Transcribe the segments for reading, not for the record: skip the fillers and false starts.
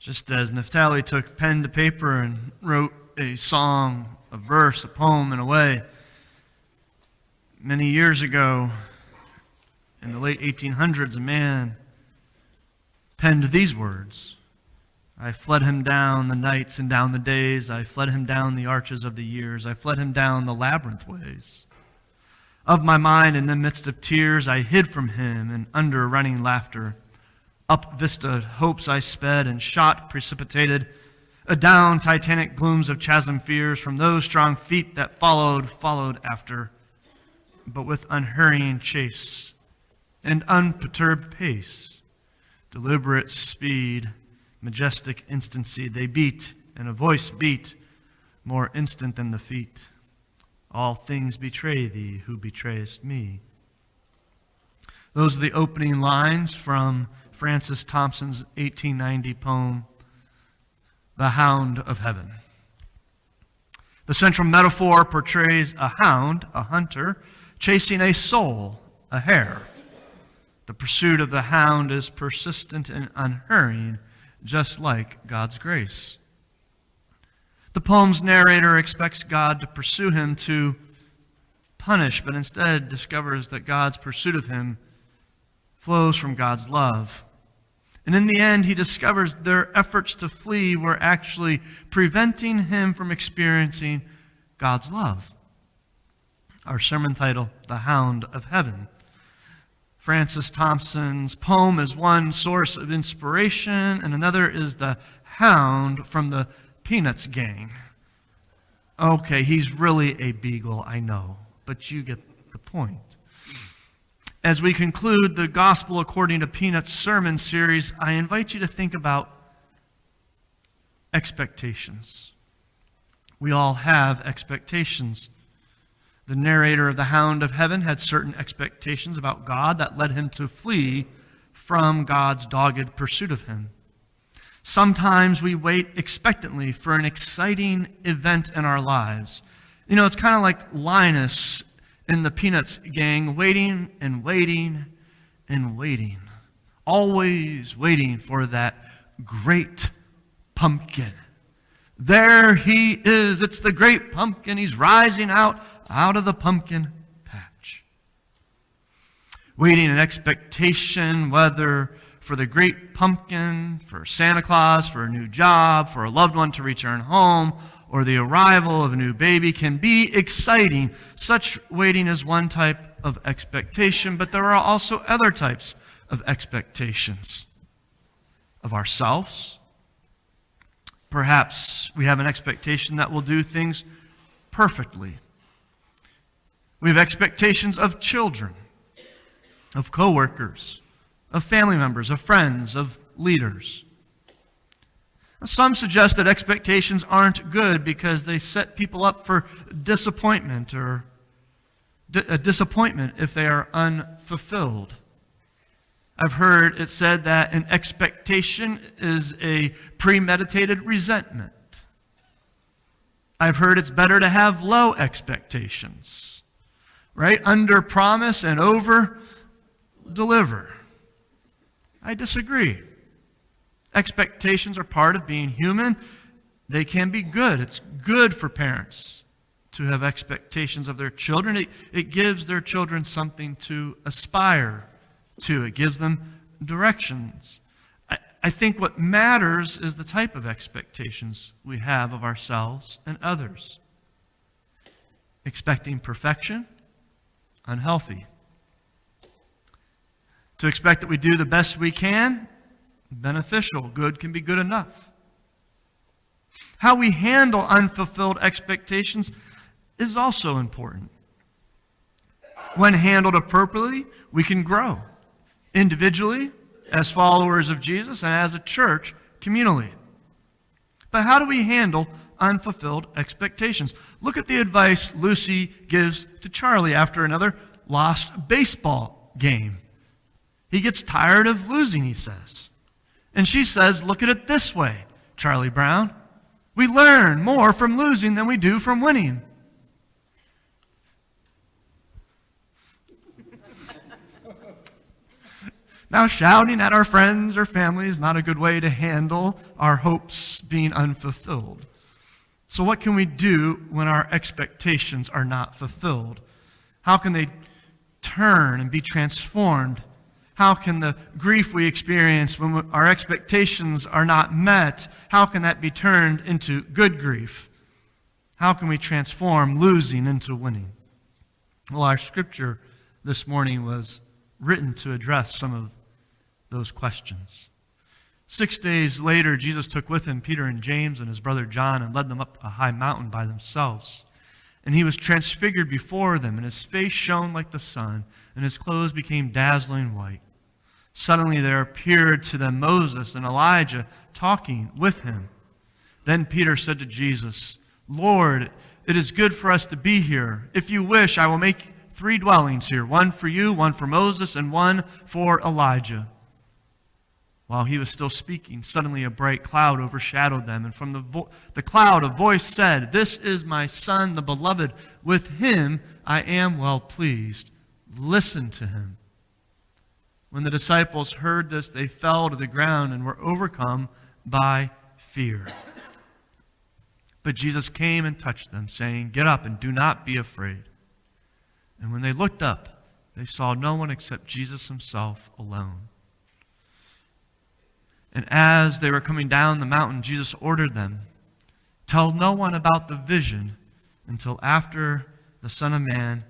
Just as Naphtali took pen to paper and wrote a song, a verse, a poem in a way, many years ago, in the late 1800s, a man penned these words: I fled him down the nights and down the days. I fled him down the arches of the years. I fled him down the labyrinth ways of my mind. In the midst of tears, I hid from him, and under running laughter, up vista hopes I sped, and shot precipitated adown titanic glooms of chasm fears from those strong feet that followed after, but with unhurrying chase and unperturbed pace, deliberate speed, majestic instancy, they beat, and a voice beat, more instant than the feet. All things betray thee, who betrayest me. Those are the opening lines from Francis Thompson's 1890 poem, The Hound of Heaven. The central metaphor portrays a hound, a hunter, chasing a soul, a hare. The pursuit of the hound is persistent and unhurrying, just like God's grace. The poem's narrator expects God to pursue him to punish, but instead discovers that God's pursuit of him flows from God's love. And in the end, he discovers their efforts to flee were actually preventing him from experiencing God's love. Our sermon title, The Hound of Heaven. Francis Thompson's poem is one source of inspiration, and another is the hound from the Peanuts gang. Okay, he's really a beagle, I know, but you get the point. As we conclude the Gospel According to Peanuts sermon series, I invite you to think about expectations. We all have expectations. The narrator of The Hound of Heaven had certain expectations about God that led him to flee from God's dogged pursuit of him. Sometimes we wait expectantly for an exciting event in our lives. You know, it's kind of like Linus in the Peanuts gang, waiting and waiting and waiting. Always waiting for that great pumpkin. There he is. It's the great pumpkin. He's rising out of the pumpkin patch. Waiting in expectation, whether for the great pumpkin, for Santa Claus, for a new job, for a loved one to return home, or the arrival of a new baby, can be exciting. Such waiting is one type of expectation, but there are also other types of expectations of ourselves. Perhaps we have an expectation that we'll do things perfectly. We have expectations of children, of coworkers, of family members, of friends, of leaders. Some suggest that expectations aren't good because they set people up for disappointment or a disappointment if they are unfulfilled. I've heard it said that an expectation is a premeditated resentment. I've heard it's better to have low expectations, right? Under promise and over deliver. I disagree. Expectations are part of being human. They can be good. It's good for parents to have expectations of their children. It gives their children something to aspire to. It gives them directions. I think what matters is the type of expectations we have of ourselves and others. Expecting perfection, unhealthy. To expect that we do the best we can, beneficial. Good can be good enough. How we handle unfulfilled expectations is also important. When handled appropriately, we can grow individually, as followers of Jesus, and as a church, communally. But how do we handle unfulfilled expectations? Look at the advice Lucy gives to Charlie after another lost baseball game. He gets tired of losing, he says. And she says, look at it this way, Charlie Brown. We learn more from losing than we do from winning. Now, shouting at our friends or family is not a good way to handle our hopes being unfulfilled. So what can we do when our expectations are not fulfilled? How can they turn and be transformed? How can the grief we experience when our expectations are not met, how can that be turned into good grief? How can we transform losing into winning? Well, our scripture this morning was written to address some of those questions. 6 days later, Jesus took with him Peter and James and his brother John and led them up a high mountain by themselves. And he was transfigured before them, and his face shone like the sun, and his clothes became dazzling white. Suddenly there appeared to them Moses and Elijah talking with him. Then Peter said to Jesus, Lord, it is good for us to be here. If you wish, I will make 3 dwellings here, one for you, one for Moses, and one for Elijah. While he was still speaking, suddenly a bright cloud overshadowed them, and from the cloud a voice said, This is my Son, the Beloved. With him I am well pleased. Listen to him. When the disciples heard this, they fell to the ground and were overcome by fear. But Jesus came and touched them, saying, Get up and do not be afraid. And when they looked up, they saw no one except Jesus himself alone. And as they were coming down the mountain, Jesus ordered them, Tell no one about the vision until after the Son of Man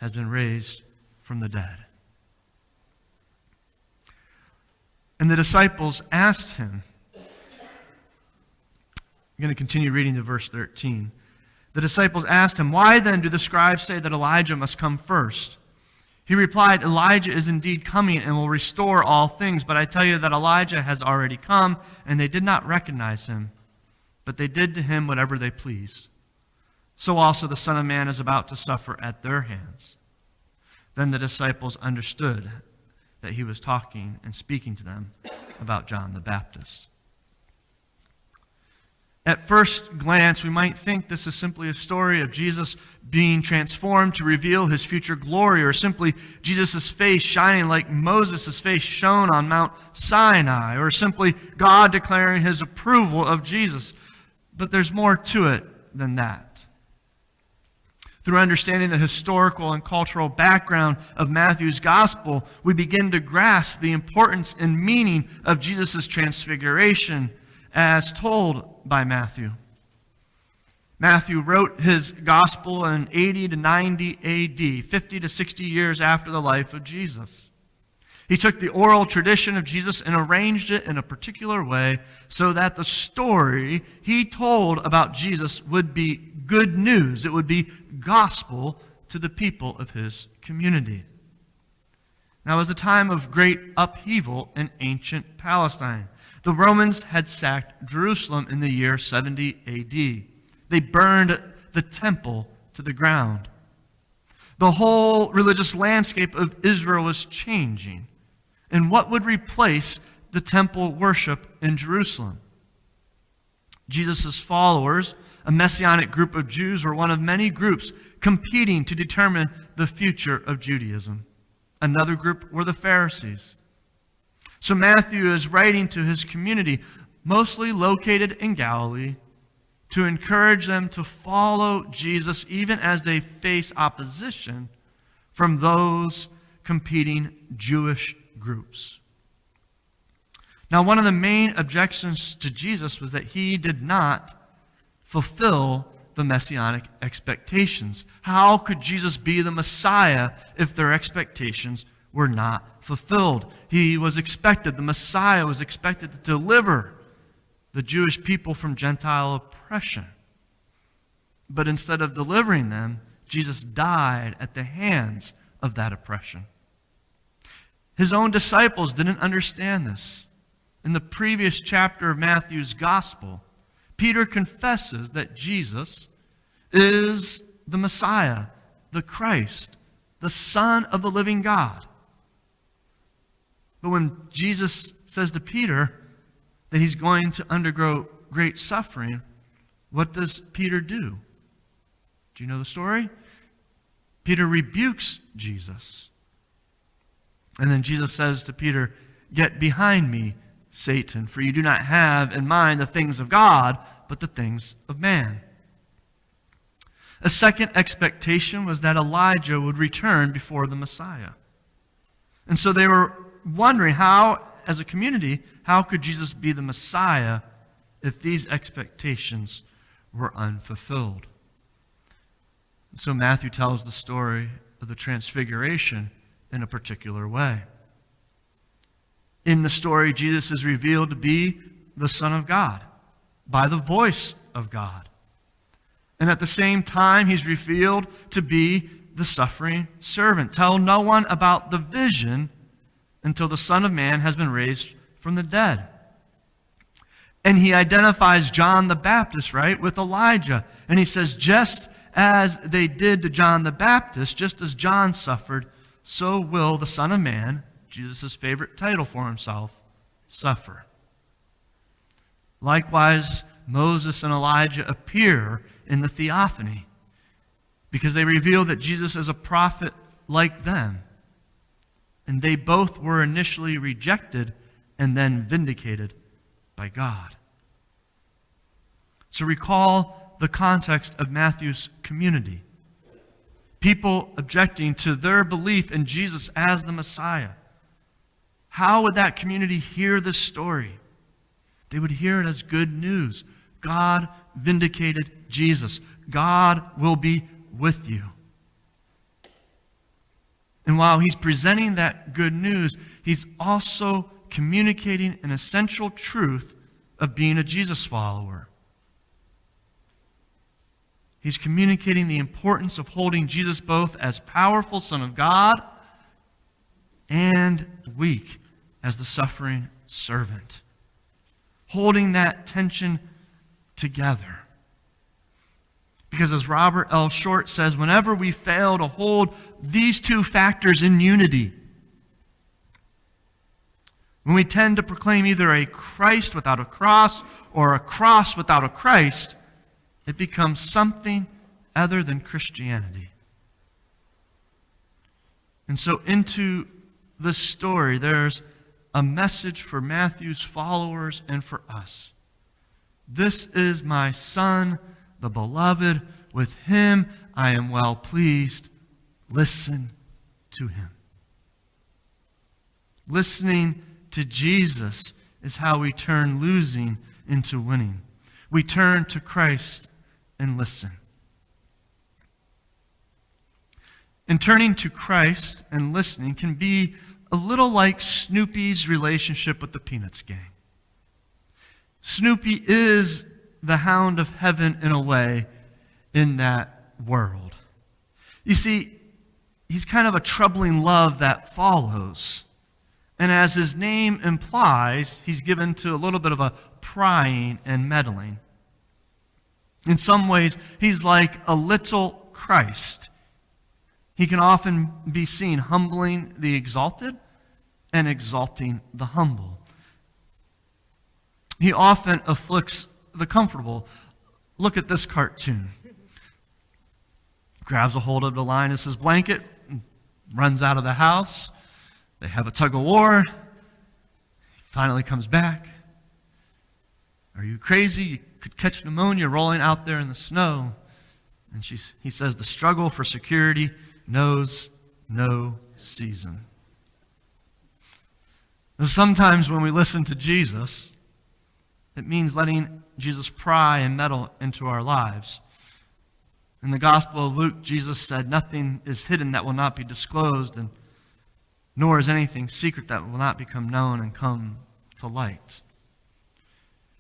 has been raised from the dead. And the disciples asked him, I'm going to continue reading to verse 13. The disciples asked him, Why then do the scribes say that Elijah must come first? He replied, Elijah is indeed coming and will restore all things, but I tell you that Elijah has already come, and they did not recognize him, but they did to him whatever they pleased. So also the Son of Man is about to suffer at their hands. Then the disciples understood that he was talking and speaking to them about John the Baptist. At first glance, we might think this is simply a story of Jesus being transformed to reveal his future glory, or simply Jesus' face shining like Moses' face shone on Mount Sinai, or simply God declaring his approval of Jesus. But there's more to it than that. Through understanding the historical and cultural background of Matthew's gospel, we begin to grasp the importance and meaning of Jesus' transfiguration as told by Matthew. Matthew wrote his gospel in 80 to 90 AD, 50 to 60 years after the life of Jesus. He took the oral tradition of Jesus and arranged it in a particular way so that the story he told about Jesus would be good news. It would be gospel to the people of his community. Now, it was a time of great upheaval in ancient Palestine. The Romans had sacked Jerusalem in the year 70 AD. They burned the temple to the ground. The whole religious landscape of Israel was changing. And what would replace the temple worship in Jerusalem? Jesus' followers, a messianic group of Jews, were one of many groups competing to determine the future of Judaism. Another group were the Pharisees. So Matthew is writing to his community, mostly located in Galilee, to encourage them to follow Jesus even as they face opposition from those competing Jewish groups. Now, one of the main objections to Jesus was that he did not fulfill the messianic expectations. How could Jesus be the Messiah if their expectations were not fulfilled? He was expected, the Messiah was expected to deliver the Jewish people from Gentile oppression. But instead of delivering them, Jesus died at the hands of that oppression. His own disciples didn't understand this. In the previous chapter of Matthew's Gospel, Peter confesses that Jesus is the Messiah, the Christ, the Son of the living God. But when Jesus says to Peter that he's going to undergo great suffering, what does Peter do? Do you know the story? Peter rebukes Jesus. And then Jesus says to Peter, "Get behind me, Satan, for you do not have in mind the things of God, but the things of man." A second expectation was that Elijah would return before the Messiah. And so they were wondering how, as a community, how could Jesus be the Messiah if these expectations were unfulfilled? So Matthew tells the story of the Transfiguration in a particular way. In the story, Jesus is revealed to be the Son of God by the voice of God. And at the same time, he's revealed to be the suffering servant. Tell no one about the vision until the Son of Man has been raised from the dead. And he identifies John the Baptist, right, with Elijah. And he says, just as they did to John the Baptist, just as John suffered, so will the Son of Man, Jesus' favorite title for himself, suffer. Likewise, Moses and Elijah appear in the theophany because they reveal that Jesus is a prophet like them. And they both were initially rejected and then vindicated by God. So recall the context of Matthew's community. People objecting to their belief in Jesus as the Messiah. How would that community hear this story? They would hear it as good news. God vindicated Jesus. God will be with you. And while he's presenting that good news, he's also communicating an essential truth of being a Jesus follower. He's communicating the importance of holding Jesus both as powerful Son of God and weak as the suffering servant. Holding that tension together. Because as Robert L. Short says, whenever we fail to hold these two factors in unity, when we tend to proclaim either a Christ without a cross or a cross without a Christ, it becomes something other than Christianity. And so into this story, there's a message for Matthew's followers and for us. This is my Son, the beloved. With him I am well pleased. Listen to him. Listening to Jesus is how we turn losing into winning. We turn to Christ and listen. And turning to Christ and listening can be a little like Snoopy's relationship with the Peanuts gang. Snoopy is the hound of heaven in a way in that world. You see, he's kind of a troubling love that follows. And as his name implies, he's given to a little bit of a prying and meddling. In some ways, he's like a little Christ. He can often be seen humbling the exalted and exalting the humble. He often afflicts the comfortable. Look at this cartoon. Grabs a hold of the Linus's blanket, and runs out of the house. They have a tug of war. He finally comes back. Are you crazy? You could catch pneumonia rolling out there in the snow. And he says, the struggle for security knows no season. And sometimes when we listen to Jesus, it means letting Jesus pry and meddle into our lives. In the Gospel of Luke, Jesus said, nothing is hidden that will not be disclosed, and nor is anything secret that will not become known and come to light.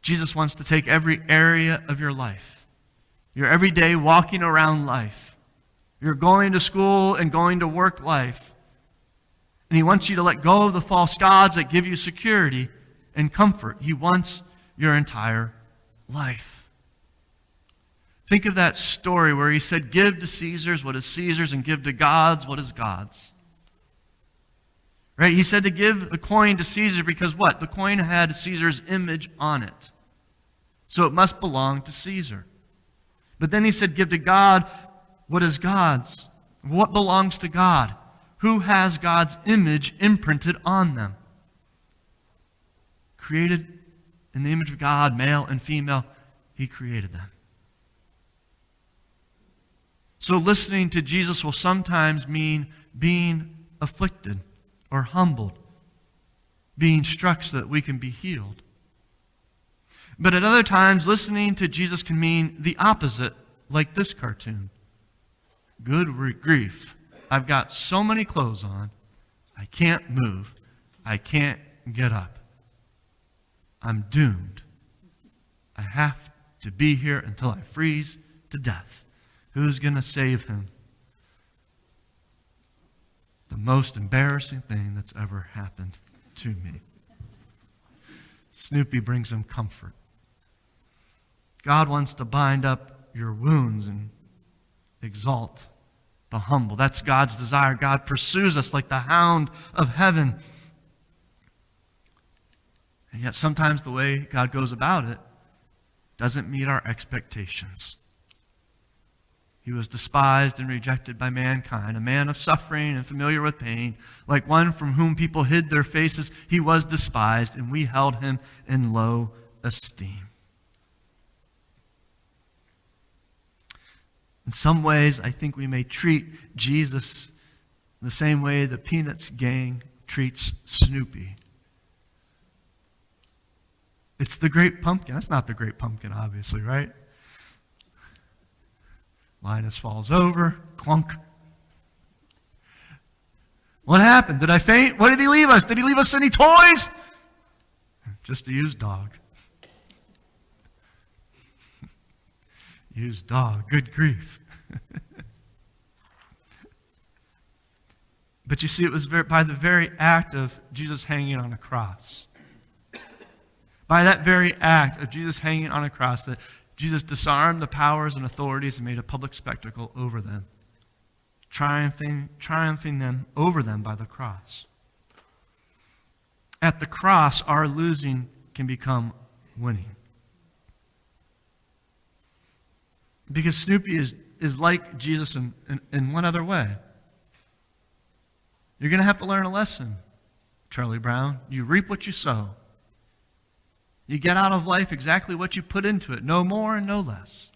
Jesus wants to take every area of your life, your everyday walking around life, your going to school and going to work life, and he wants you to let go of the false gods that give you security and comfort. He wants your entire life. Think of that story where he said, give to Caesar's what is Caesar's and give to God's what is God's. Right? He said to give the coin to Caesar because what? The coin had Caesar's image on it. So it must belong to Caesar. But then he said, give to God what is God's. What belongs to God? Who has God's image imprinted on them? created in the image of God, male and female, He created them. So listening to Jesus will sometimes mean being afflicted or humbled, being struck so that we can be healed. But at other times, listening to Jesus can mean the opposite, like this cartoon. Good grief. I've got so many clothes on, I can't move. I can't get up. I'm doomed. I have to be here until I freeze to death. Who's going to save him? The most embarrassing thing that's ever happened to me. Snoopy brings him comfort. God wants to bind up your wounds and exalt the humble. That's God's desire. God pursues us like the hound of heaven. And yet sometimes the way God goes about it doesn't meet our expectations. He was despised and rejected by mankind, a man of suffering and familiar with pain. Like one from whom people hid their faces, he was despised, and we held him in low esteem. In some ways, I think we may treat Jesus the same way the Peanuts gang treats Snoopy. It's the Great Pumpkin. That's not the Great Pumpkin, obviously, right? Linus falls over. Clunk. What happened? Did I faint? What did he leave us? Did he leave us any toys? Just a used dog. Used dog. Good grief. But you see, it was by the very act of Jesus hanging on a cross. By that very act of Jesus hanging on a cross that Jesus disarmed the powers and authorities and made a public spectacle over them, triumphing them over them by the cross. At the cross, our losing can become winning. Because Snoopy is like Jesus in one other way. You're going to have to learn a lesson, Charlie Brown. You reap what you sow. You get out of life exactly what you put into it, no more and no less.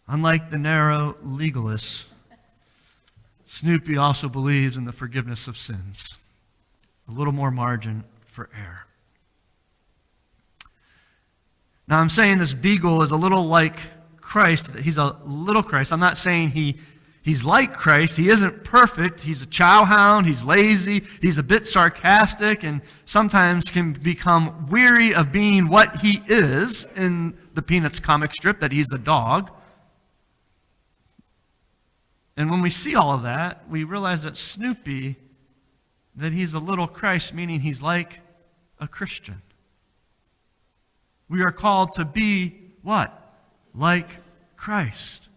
Unlike the narrow legalists, Snoopy also believes in the forgiveness of sins. A little more margin for error. Now I'm saying this beagle is a little like Christ. He's a little Christ. I'm not saying he's like Christ. He isn't perfect. He's a chowhound. He's lazy. He's a bit sarcastic and sometimes can become weary of being what he is in the Peanuts comic strip, that he's a dog. And when we see all of that, we realize that Snoopy, that he's a little Christ, meaning he's like a Christian. We are called to be what? Like Christ.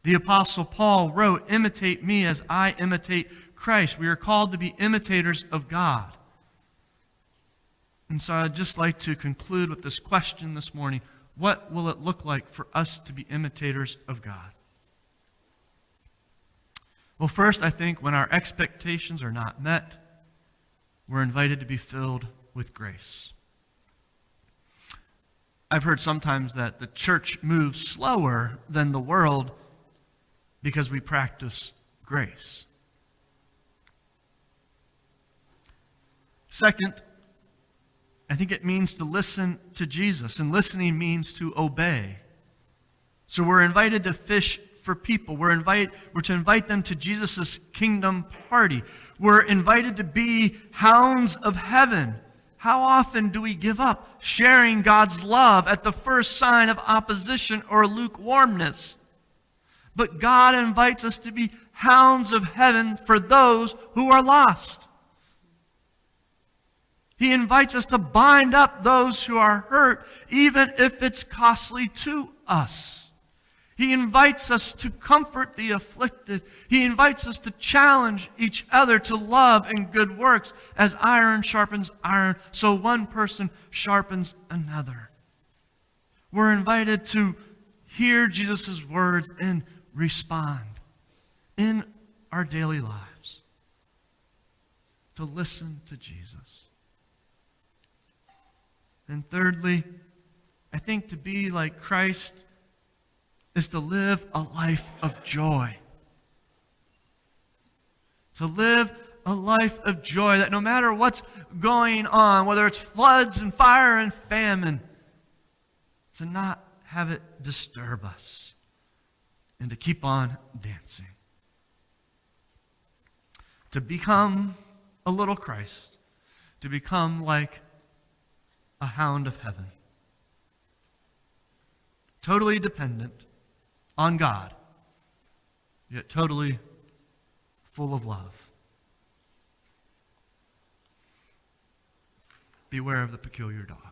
The Apostle Paul wrote, "Imitate me as I imitate Christ." We are called to be imitators of God. And so I'd just like to conclude with this question this morning. What will it look like for us to be imitators of God? Well, first, I think when our expectations are not met, we're invited to be filled with grace. I've heard sometimes that the church moves slower than the world because we practice grace. Second, I think it means to listen to Jesus, and listening means to obey. So we're invited to fish for people. We're to invite them to Jesus' kingdom party. We're invited to be hounds of heaven. How often do we give up sharing God's love at the first sign of opposition or lukewarmness? But God invites us to be hounds of heaven for those who are lost. He invites us to bind up those who are hurt, even if it's costly to us. He invites us to comfort the afflicted. He invites us to challenge each other to love and good works. As iron sharpens iron, so one person sharpens another. We're invited to hear Jesus' words and respond in our daily lives. to listen to Jesus. And thirdly, I think to be like Christ is to live a life of joy. To live a life of joy, that no matter what's going on, whether it's floods and fire and famine, to not have it disturb us and to keep on dancing. To become a little Christ, to become like a hound of heaven. Totally dependent on God, yet totally full of love. Beware of the peculiar dog.